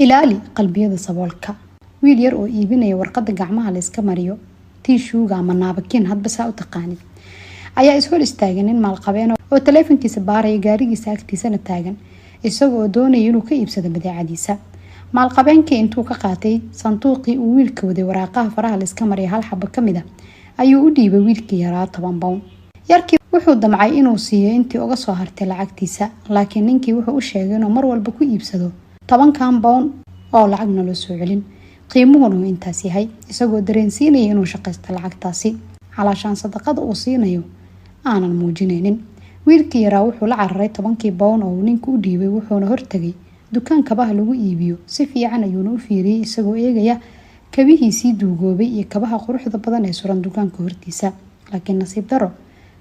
ilaali qalbiyada saboolka. wiil yar oo iibinaya warqada gacmaha la iska mariyo tiishuuga ama naabakiin hadba saa u taqaanid ayaa ishor istaagay nin maalqabeen oo taleefankiisa baaraya gaarigiisa agtiisana taagan isagoo doonaya inuu ka iibsado badeecadiisa. maalqabeenkii intuu ka qaatay sanduuqii uu wiilka waday waraaqaha faraha la iska mariyo hal xabo ka mid ah ayuu u dhiibay wiilkii yaraa 10 pound. yarkii wuxuu damcay inuu siiyo intii uga soo hartay lacagtiisa, laakiin ninkii wuxuu u sheegay inuu mar walba ku iibsado 10 pound oo lacagna loo soo celin, qiimuhuna intaas yahay, isagoo dareensiinaya inuu shaqaysto lacagtaasi calaashaan sadaqada uu siinayo aanan muujinaynin. wiilkii yaraa wuxuu la cararay 10 pound oo ninku u dhiibay, wuxuuna hortagay dukaan kabaha lagu iibiyo. si fiican ayuuna u fiiriyay isagoo eegaya kabihiisii duugoobay iyo kabaha quruxda badan ee suran dukaanka hortiisa. laakiin nasiib daro,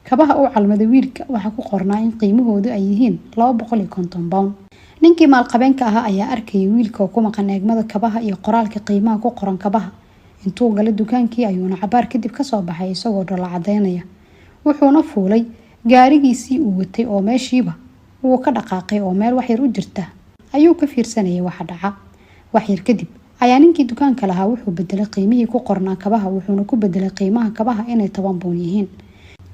kabaha uu calmaday wiilka waxa ku qornaa in qiimahoodu ay yihiin 250 pound. ninkii maalqabeenka ahaa ayaa arkayay wiilka oo ku maqan eegmada kabaha iyo qoraalka qiimaha ku qoran kabaha. intuu galay dukaankii ayuuna cabaar kadib ka soo baxay isagoo dhoola cadeynaya. wuxuuna fuulay gaarigiisii uu watay oo meeshiiba uu ka dhaqaaqay oo meel wax yar u jirta ayuu ka fiirsanayay waxa dhaca. wax yar kadib ayaa ninkii dukaanka lahaa wuxuu bedelay qiimihii ku qornaa kabaha, wuxuuna ku bedelay qiimaha kabaha inay 10 pound yihiin.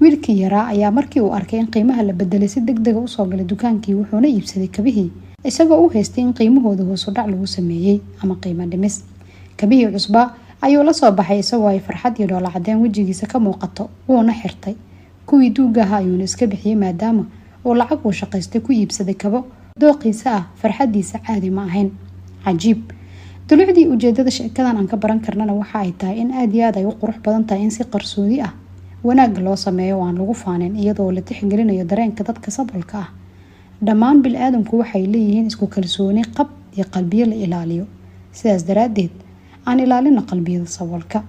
wiilkii yaraa ayaa markii uu arkay in qiimaha la bedelay si degdeg ah u soo galay dukaankii, wuxuuna iibsaday kabihii isagoo u haystay in qiimahooda hoos u dhac lagu sameeyay ama qiimo dhimis. kabihii cusba ayuu la soo baxay isagoo ay farxad iyo dhoola cadeen wajigiisa ka muuqato, wuuna xirtay kuwii duugaha ayuuna iska bixiyay maadaama uu lacag uu shaqaystay ku iibsaday kabo dooqiisa ah. farxadiisa caadi ma ahayn. cajiib. dulucdii ujeedada sheekadan aan ka baran karnana waxa ay tahay in aad iyo aad ay u qurux badan tahay in si qarsoodi ah wanaag loo sameeyo oo aan lagu faanin, iyadoo la tixgelinayo dareenka dadka saboolka ah. dhammaan bini'aadamku waxay leeyihiin isku kalsooni, qab iyo qalbiyo la ilaaliyo. sidaas daraadeed aan ilaalino qalbiyada saboolka.